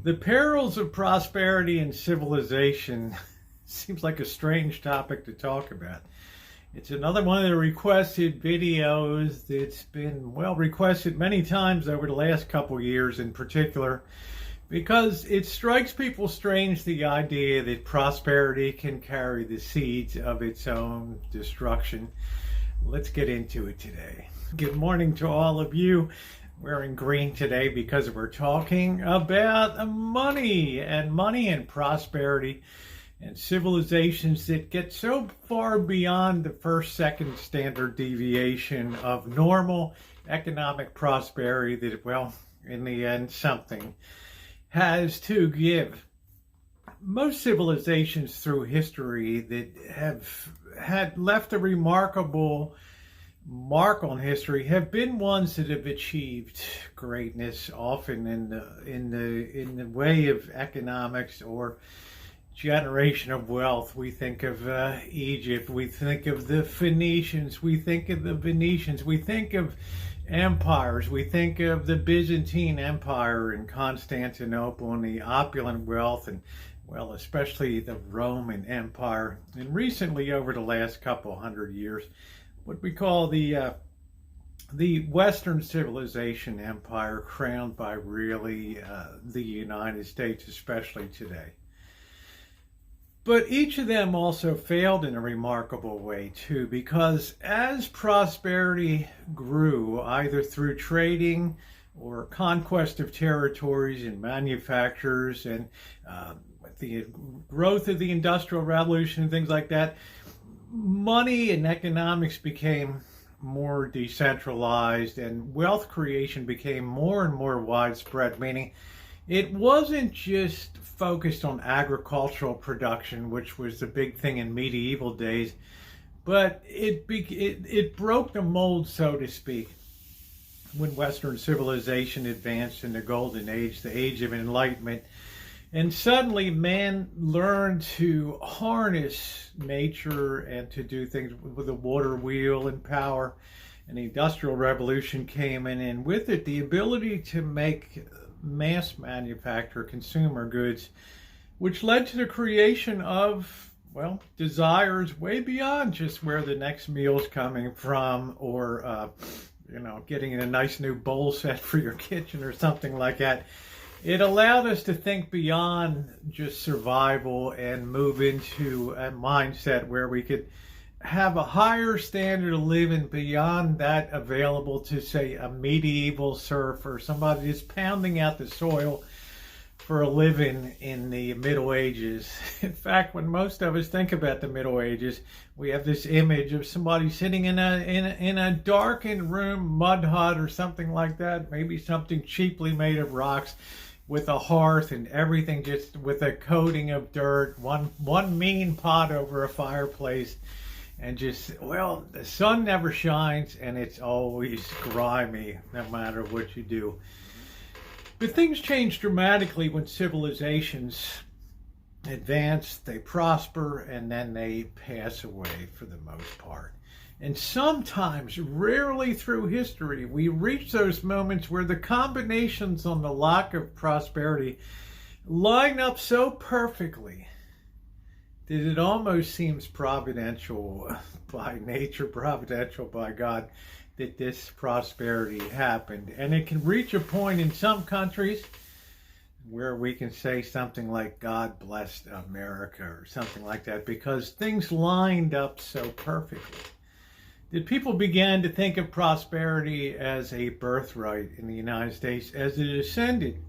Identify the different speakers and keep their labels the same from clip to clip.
Speaker 1: The perils of prosperity and civilization seems like a strange topic to talk about. It's another one of the requested videos that's been, well, requested many times over the last couple years in particular, because it strikes people strange, the idea that prosperity can carry the seeds of its own destruction. Let's get into it today. Good morning to all of you. Wearing green today because we're talking about money and prosperity and civilizations that get so far beyond the first, second standard deviation of normal economic prosperity that, well, in the end, something has to give. Most civilizations through history that have had left a remarkable mark on history have been ones that have achieved greatness, often in the way of economics or generation of wealth. We think of Egypt, we think of the Phoenicians, we think of the Venetians, we think of empires, we think of the Byzantine Empire in Constantinople and the opulent wealth, and well, especially the Roman Empire, and recently over the last couple hundred years, what we call the Western civilization empire, crowned by really the United States, especially today. But each of them also failed in a remarkable way too, because as prosperity grew, either through trading or conquest of territories and manufacturers, and with the growth of the Industrial Revolution and things like that, money and economics became more decentralized and wealth creation became more and more widespread, meaning it wasn't just focused on agricultural production, which was the big thing in medieval days, but it broke the mold, so to speak, when Western civilization advanced in the Golden Age, the Age of Enlightenment. And suddenly man learned to harness nature and to do things with the water wheel and power. And the Industrial Revolution came in, and with it, the ability to make mass manufacture consumer goods, which led to the creation of, well, desires way beyond just where the next meal's coming from, or, getting a nice new bowl set for your kitchen or something like that. It allowed us to think beyond just survival and move into a mindset where we could have a higher standard of living beyond that available to, say, a medieval serf or somebody just pounding out the soil for a living in the Middle Ages. In fact, when most of us think about the Middle Ages, we have this image of somebody sitting in a darkened room, mud hut or something like that, maybe something cheaply made of rocks, with a hearth and everything just with a coating of dirt, one mean pot over a fireplace, and just, well, the sun never shines and it's always grimy no matter what you do. But things change dramatically when civilizations advance, they prosper, and then they pass away for the most part. And sometimes, rarely through history, we reach those moments where the combinations on the lock of prosperity line up so perfectly that it almost seems providential by nature, providential by God, that this prosperity happened. And it can reach a point in some countries where we can say something like, God blessed America, or something like that, because things lined up so perfectly that people began to think of prosperity as a birthright in the United States as it ascended,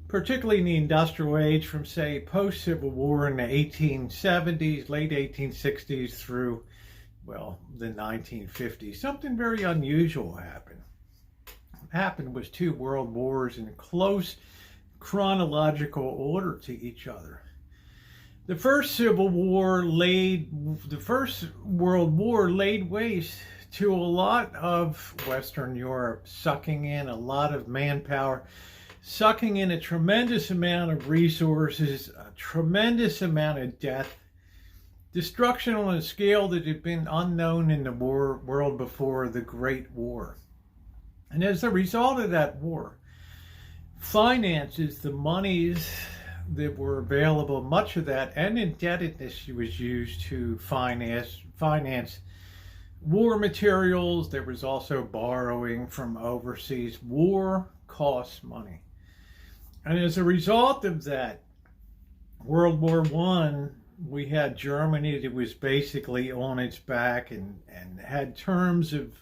Speaker 1: particularly in the industrial age from, say, post-Civil War in the 1870s, late 1860s through, well, the 1950s. Something very unusual happened. What happened was 2 world wars in close chronological order to each other. The First World War laid waste to a lot of Western Europe, sucking in a lot of manpower, sucking in a tremendous amount of resources, a tremendous amount of death, destruction on a scale that had been unknown in the world before the Great War. And as a result of that war, finances, the monies that were available, much of that, and indebtedness was used to finance war materials. There was also borrowing from overseas. War costs money. And as a result of that, World War I, we had Germany that was basically on its back and had terms of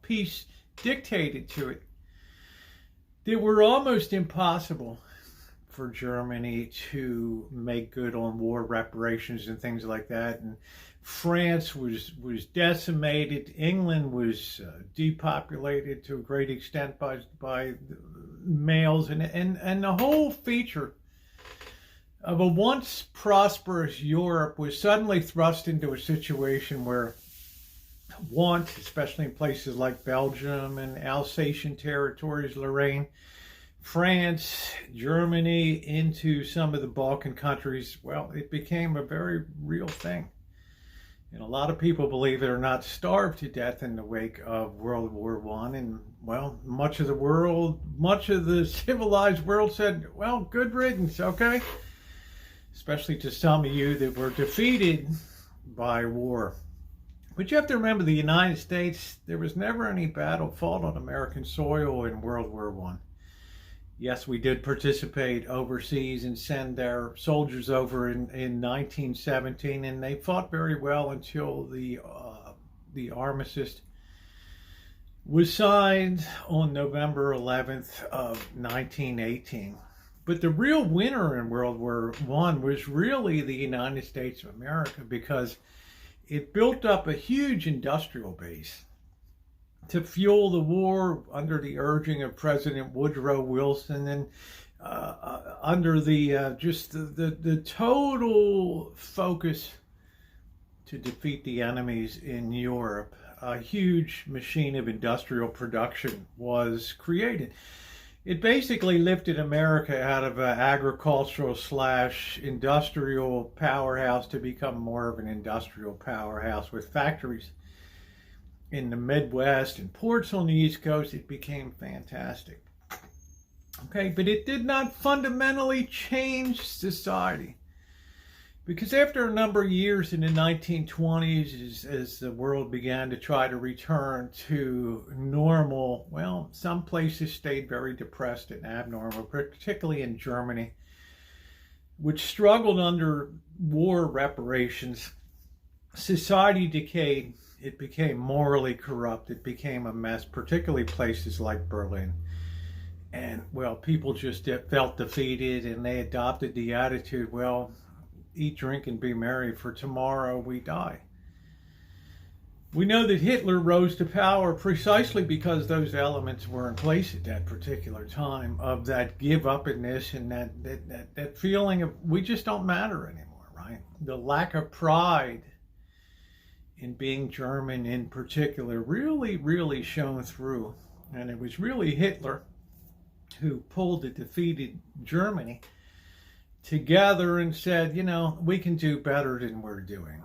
Speaker 1: peace dictated to it. They were almost impossible for Germany to make good on war reparations and things like that. And France was decimated. England was depopulated to a great extent by males, and the whole feature of a once prosperous Europe was suddenly thrust into a situation where want, especially in places like Belgium and Alsatian territories, Lorraine, France, Germany, into some of the Balkan countries, well, it became a very real thing. And a lot of people, believe it or not, starved to death in the wake of World War I. And, well, much of the civilized world said, well, good riddance, okay? Especially to some of you that were defeated by war. But you have to remember, the United States, there was never any battle fought on American soil in World War I. Yes, we did participate overseas and send our soldiers over in 1917, and they fought very well until the armistice was signed on November 11th of 1918. But the real winner in World War I was really the United States of America, because it built up a huge industrial base to fuel the war under the urging of President Woodrow Wilson, and under the total focus to defeat the enemies in Europe. A huge machine of industrial production was created. It basically lifted America out of an agricultural / industrial powerhouse to become more of an industrial powerhouse with factories in the Midwest and ports on the East Coast. It became fantastic. Okay, but it did not fundamentally change society. Because after a number of years in the 1920s, as the world began to try to return to normal, well, some places stayed very depressed and abnormal, particularly in Germany, which struggled under war reparations. Society decayed. It became morally corrupt. It became a mess, particularly places like Berlin. And, well, people just felt defeated, and they adopted the attitude, well, eat, drink, and be merry, for tomorrow we die. We know that Hitler rose to power precisely because those elements were in place at that particular time, of that give-uppiness and that feeling of we just don't matter anymore, right? The lack of pride in being German in particular really shone through. And it was really Hitler who pulled the defeated Germany together and said, you know, we can do better than we're doing.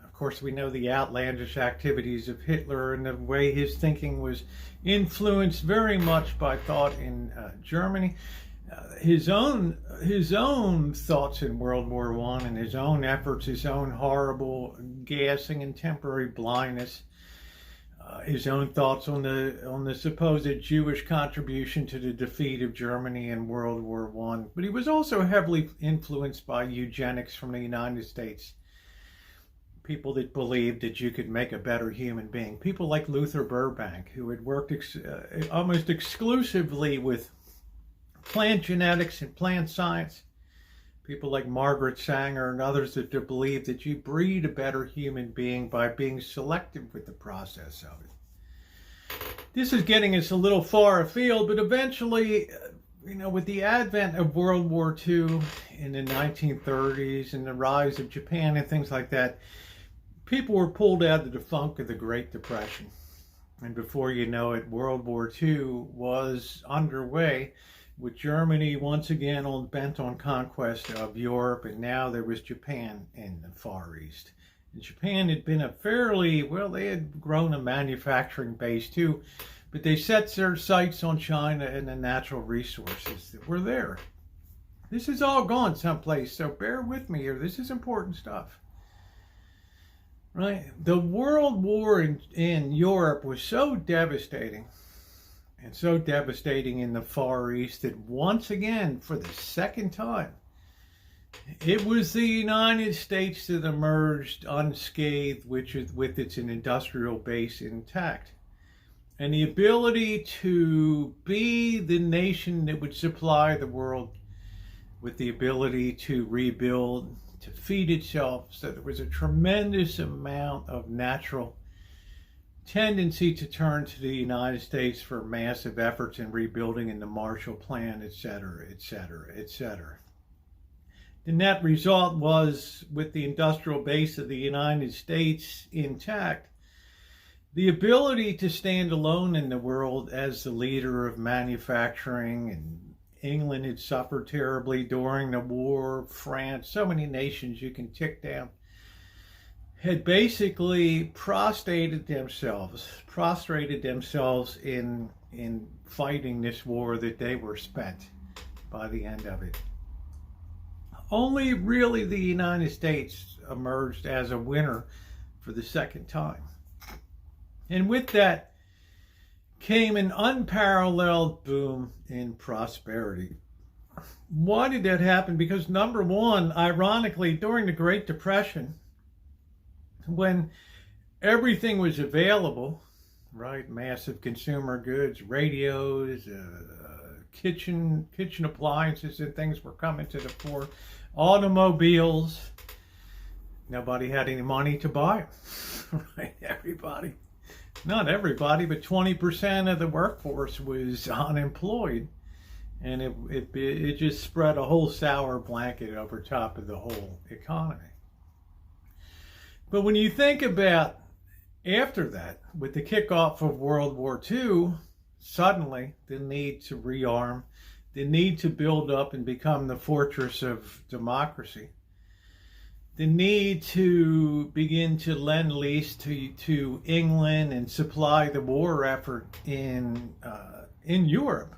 Speaker 1: Of course, we know the outlandish activities of Hitler and the way his thinking was influenced very much by thought in Germany. His own thoughts in World War I and his own efforts, his own horrible gassing and temporary blindness, his own thoughts on the supposed Jewish contribution to the defeat of Germany in World War I. But he was also heavily influenced by eugenics from the United States. People that believed that you could make a better human being. People like Luther Burbank, who had worked almost exclusively with plant genetics and plant science. People like Margaret Sanger and others that believe that you breed a better human being by being selective with the process of it. This is getting us a little far afield, but eventually, you know, with the advent of World War II in the 1930s and the rise of Japan and things like that, people were pulled out of the funk of the Great Depression. And before you know it, World War II was underway, with Germany once again bent on conquest of Europe, and now there was Japan in the Far East. And Japan had been they had grown a manufacturing base too, But they set their sights on China and the natural resources that were there. This is all gone someplace, so bear with me here. This is important stuff. Right? The World War in Europe was so devastating, and so devastating in the Far East, that once again, for the second time, it was the United States that emerged unscathed, with its industrial base intact. And the ability to be the nation that would supply the world with the ability to rebuild, to feed itself. So there was a tremendous amount of natural tendency to turn to the United States for massive efforts in rebuilding in the Marshall Plan, etc., etc., etc. The net result was, with the industrial base of the United States intact, the ability to stand alone in the world as the leader of manufacturing. And England had suffered terribly during the war, France, so many nations you can tick down, had basically prostrated themselves in fighting this war that they were spent by the end of it. Only really the United States emerged as a winner for the second time. And with that came an unparalleled boom in prosperity. Why did that happen? Because number one, ironically, during the Great Depression, when everything was available, right? Massive consumer goods, radios, kitchen appliances and things were coming to the fore. Automobiles. Nobody had any money to buy them, right? Everybody. Not everybody, but 20% of the workforce was unemployed. And it just spread a whole sour blanket over top of the whole economy. But when you think about after that, with the kickoff of World War II, suddenly the need to rearm, the need to build up and become the fortress of democracy, the need to begin to lend lease to England and supply the war effort in Europe,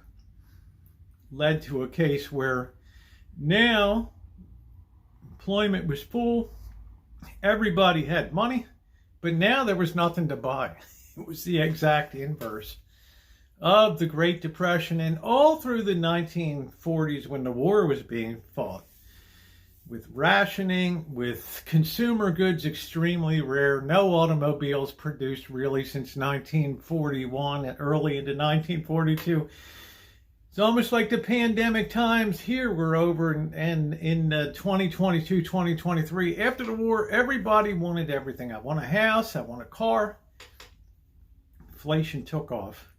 Speaker 1: led to a case where now employment was full, everybody had money, but now there was nothing to buy. It was the exact inverse of the Great Depression, and all through the 1940s when the war was being fought, with rationing, with consumer goods extremely rare, no automobiles produced really since 1941 and early into 1942. It's almost like the pandemic times here were over, and in 2022, 2023, after the war, everybody wanted everything. I want a house, I want a car. Inflation took off.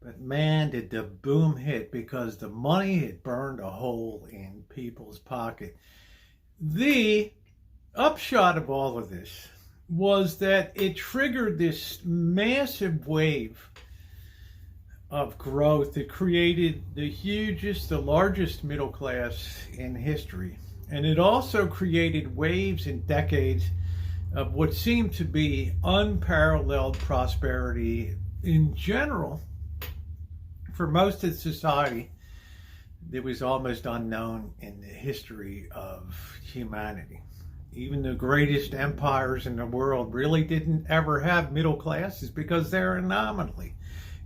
Speaker 1: But man, did the boom hit, because the money had burned a hole in people's pocket. The upshot of all of this was that it triggered this massive wave of growth that created the largest middle class in history. And it also created waves and decades of what seemed to be unparalleled prosperity in general for most of society that was almost unknown in the history of humanity. Even the greatest empires in the world really didn't ever have middle classes, because they're anomaly.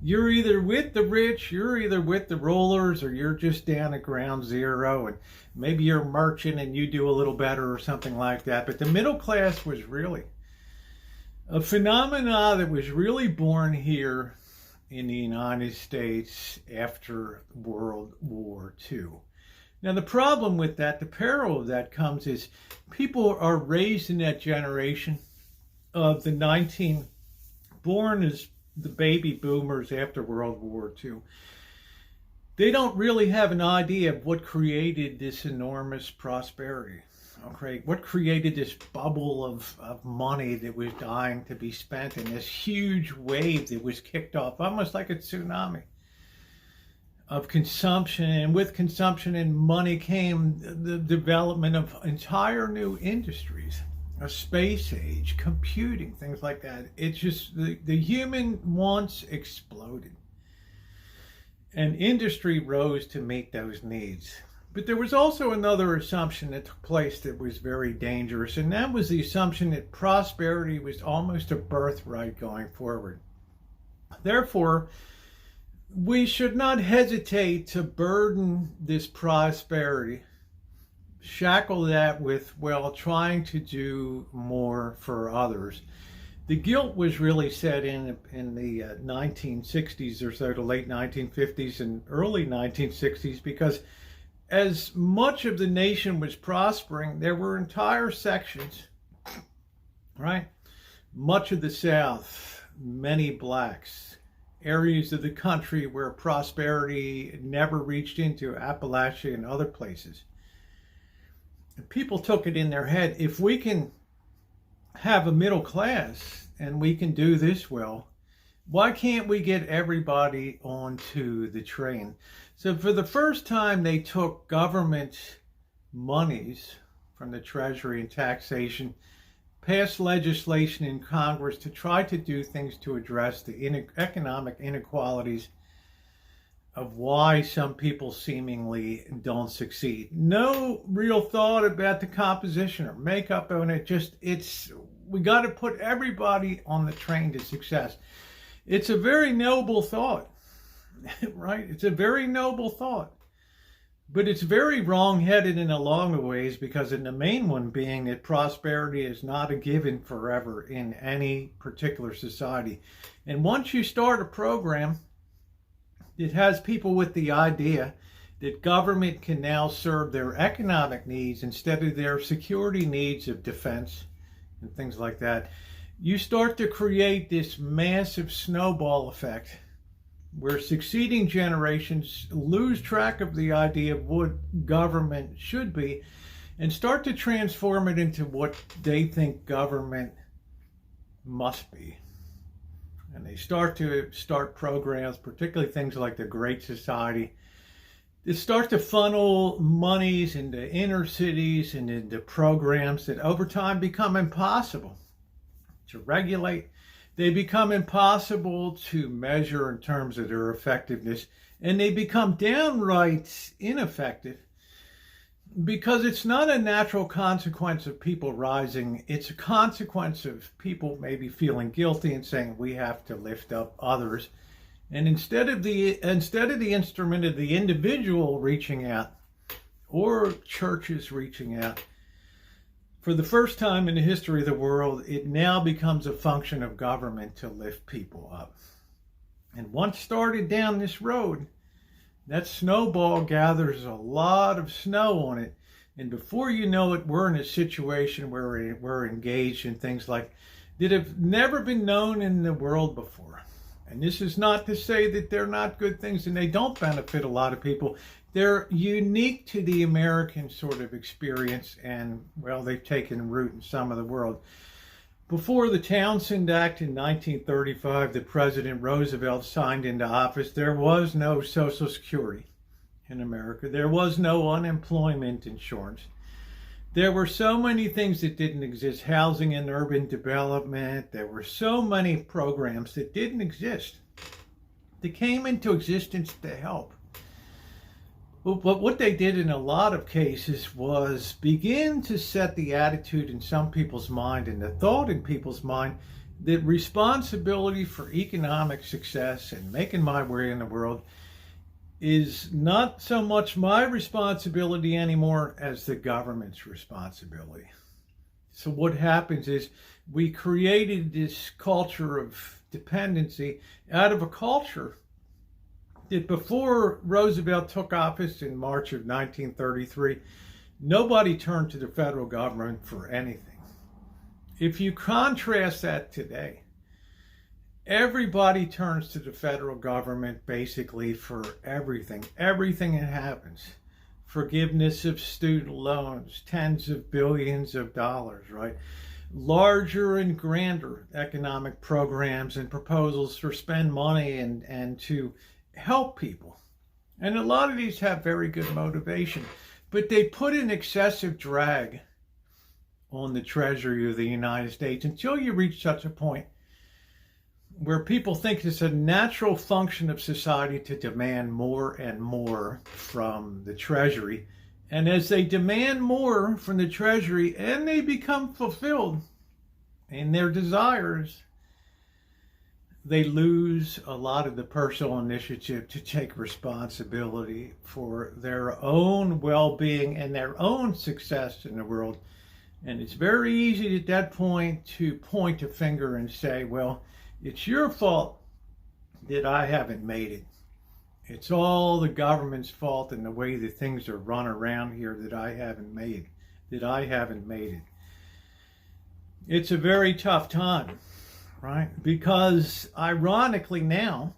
Speaker 1: You're either with the rich, you're either with the rulers, or you're just down at ground zero, and maybe you're a merchant and you do a little better or something like that. But the middle class was really a phenomena that was really born here in the United States after World War II. Now, the problem with that, the peril of that comes is people are raised in that generation of born as the baby boomers after World War II. They don't really have an idea of what created this enormous prosperity. Okay, what created this bubble of money that was dying to be spent, and this huge wave that was kicked off, almost like a tsunami of consumption. And with consumption and money came the development of entire new industries. a space age, computing, things like that. It's just the human wants exploded. And industry rose to meet those needs. But there was also another assumption that took place that was very dangerous, and that was the assumption that prosperity was almost a birthright going forward. Therefore, we should not hesitate to burden this prosperity, shackle that with, well, trying to do more for others. The guilt was really set in the 1960s or so, to late 1950s and early 1960s, because as much of the nation was prospering, there were entire sections, right? Much of the South, many blacks, areas of the country where prosperity never reached into, Appalachia and other places. And people took it in their head, if we can have a middle class and we can do this well, why can't we get everybody onto the train? So for the first time, they took government monies from the Treasury and taxation, passed legislation in Congress to try to do things to address the economic inequalities of why some people seemingly don't succeed. No real thought about the composition or makeup on it. We got to put everybody on the train to success. It's a very noble thought, right? It's a very noble thought, but it's very wrong-headed in a long ways, because in the main one being that prosperity is not a given forever in any particular society. And once you start a program, it has people with the idea that government can now serve their economic needs instead of their security needs of defense and things like that. You start to create this massive snowball effect where succeeding generations lose track of the idea of what government should be and start to transform it into what they think government must be. And they start programs, particularly things like the Great Society, that start to funnel monies into inner cities and into programs that over time become impossible to regulate. They become impossible to measure in terms of their effectiveness, and they become downright ineffective because it's not a natural consequence of people rising. It's a consequence of people maybe feeling guilty and saying we have to lift up others. And instead of the instrument of the individual reaching out or churches reaching out, for the first time in the history of the world, it now becomes a function of government to lift people up. And once started down this road, that snowball gathers a lot of snow on it. And before you know it, we're in a situation where we're engaged in things like that have never been known in the world before. And this is not to say that they're not good things and they don't benefit a lot of people. They're unique to the American sort of experience, and, well, they've taken root in some of the world. Before the Townsend Act in 1935, that President Roosevelt signed into office, there was no Social Security in America. There was no unemployment insurance. There were so many things that didn't exist. Housing and urban development. There were so many programs that didn't exist, that came into existence to help. But what they did in a lot of cases was begin to set the attitude in some people's mind and the thought in people's mind that responsibility for economic success and making my way in the world is not so much my responsibility anymore as the government's responsibility. So what happens is we created this culture of dependency out of a culture that before Roosevelt took office in March of 1933, nobody turned to the federal government for anything. If you contrast that today, everybody turns to the federal government basically for everything that happens. Forgiveness of student loans, tens of billions of dollars, right? Larger and grander economic programs and proposals for spend money and to help people. And a lot of these have very good motivation, but they put an excessive drag on the Treasury of the United States until you reach such a point where people think it's a natural function of society to demand more and more from the Treasury. And as they demand more from the Treasury and they become fulfilled in their desires, they lose a lot of the personal initiative to take responsibility for their own well-being and their own success in the world. And it's very easy at that point to point a finger and say, well, it's your fault that I haven't made it. It's all the government's fault and the way that things are run around here that I haven't made it. It's a very tough time, right? Because ironically now,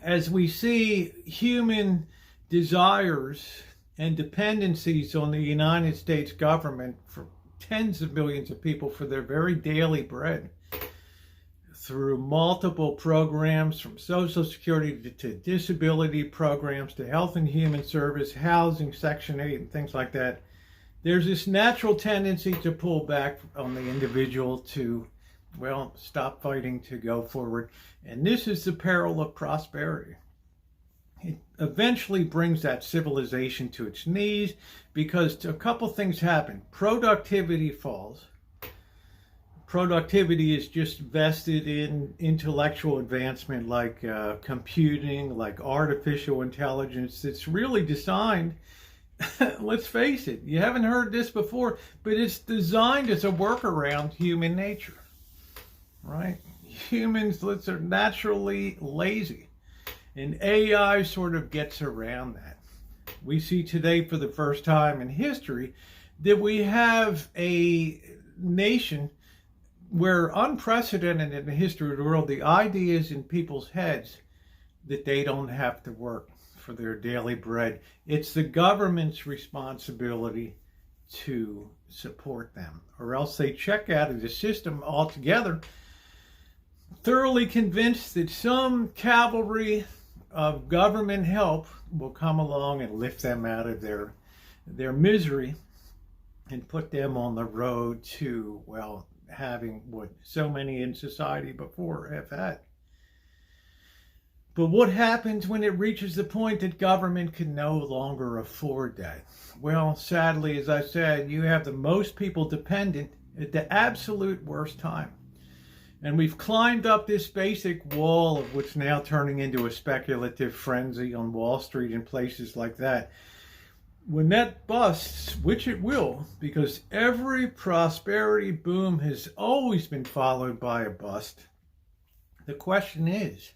Speaker 1: as we see human desires and dependencies on the United States government for tens of millions of people for their very daily bread, through multiple programs from Social Security to disability programs to Health and Human Service, housing, Section 8, and things like that, there's this natural tendency to pull back on the individual to, well, stop fighting to go forward. And this is the peril of prosperity. It eventually brings that civilization to its knees because a couple things happen. Productivity falls. Productivity is just vested in intellectual advancement like computing, like artificial intelligence. It's really designed, let's face it, you haven't heard this before, but it's designed as a workaround human nature, right? Humans are naturally lazy, and AI sort of gets around that. We see today for the first time in history that we have a nation where unprecedented in the history of the world, the idea is in people's heads that they don't have to work for their daily bread. It's the government's responsibility to support them, or else they check out of the system altogether, thoroughly convinced that some cavalry of government help will come along and lift them out of their misery and put them on the road to, well, having what so many in society before have had. But what happens when it reaches the point that government can no longer afford that? Well, sadly, as I said, you have the most people dependent at the absolute worst time. And we've climbed up this basic wall of what's now turning into a speculative frenzy on Wall Street and places like that. When that busts, which it will, because every prosperity boom has always been followed by a bust, the question is,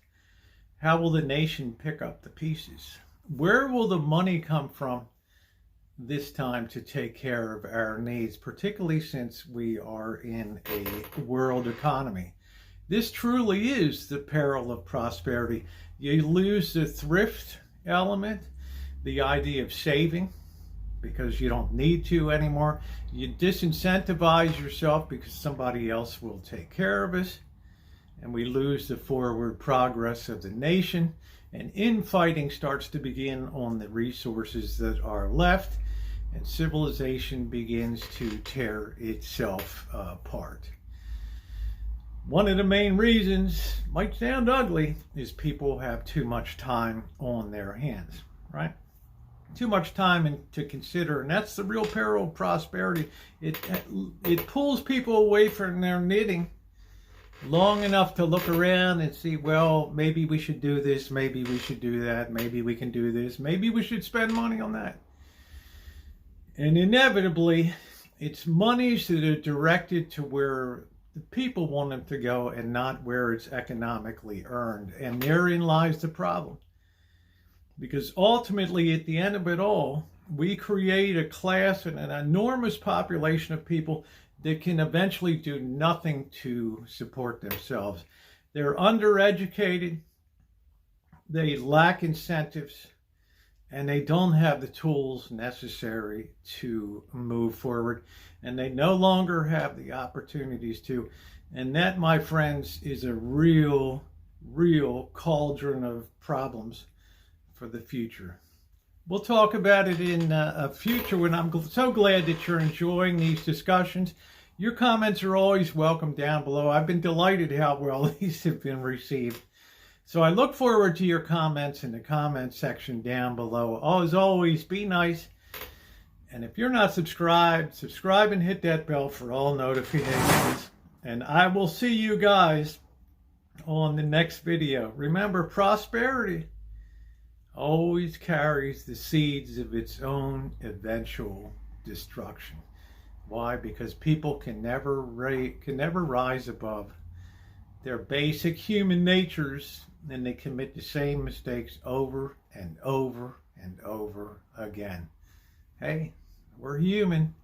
Speaker 1: how will the nation pick up the pieces? Where will the money come from this time to take care of our needs, particularly since we are in a world economy? This truly is the peril of prosperity. You lose the thrift element, the idea of saving, because you don't need to anymore. You disincentivize yourself because somebody else will take care of us. And we lose the forward progress of the nation. And infighting starts to begin on the resources that are left. And civilization begins to tear itself apart. One of the main reasons, might sound ugly, is people have too much time on their hands, right? Too much time to consider, and that's the real peril of prosperity. It pulls people away from their knitting long enough to look around and see, well, maybe we should do this, maybe we should do that, maybe we can do this, maybe we should spend money on that. And inevitably, it's monies that are directed to where the people want them to go and not where it's economically earned. And therein lies the problem. Because ultimately, at the end of it all, we create a class and an enormous population of people that can eventually do nothing to support themselves. They're undereducated, they lack incentives, and they don't have the tools necessary to move forward, and they no longer have the opportunities to. And that, my friends, is a real cauldron of problems for the future. We'll talk about it in a future when I'm so glad that you're enjoying these discussions. Your comments are always welcome down below. I've been delighted how well these have been received. So I look forward to your comments in the comment section down below. As always, be nice. And if you're not subscribed, subscribe and hit that bell for all notifications. And I will see you guys on the next video. Remember, prosperity always carries the seeds of its own eventual destruction. Why? Because people can never rise above their basic human natures, and they commit the same mistakes over and over and over again. Hey, we're human.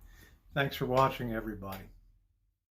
Speaker 1: Thanks for watching, everybody.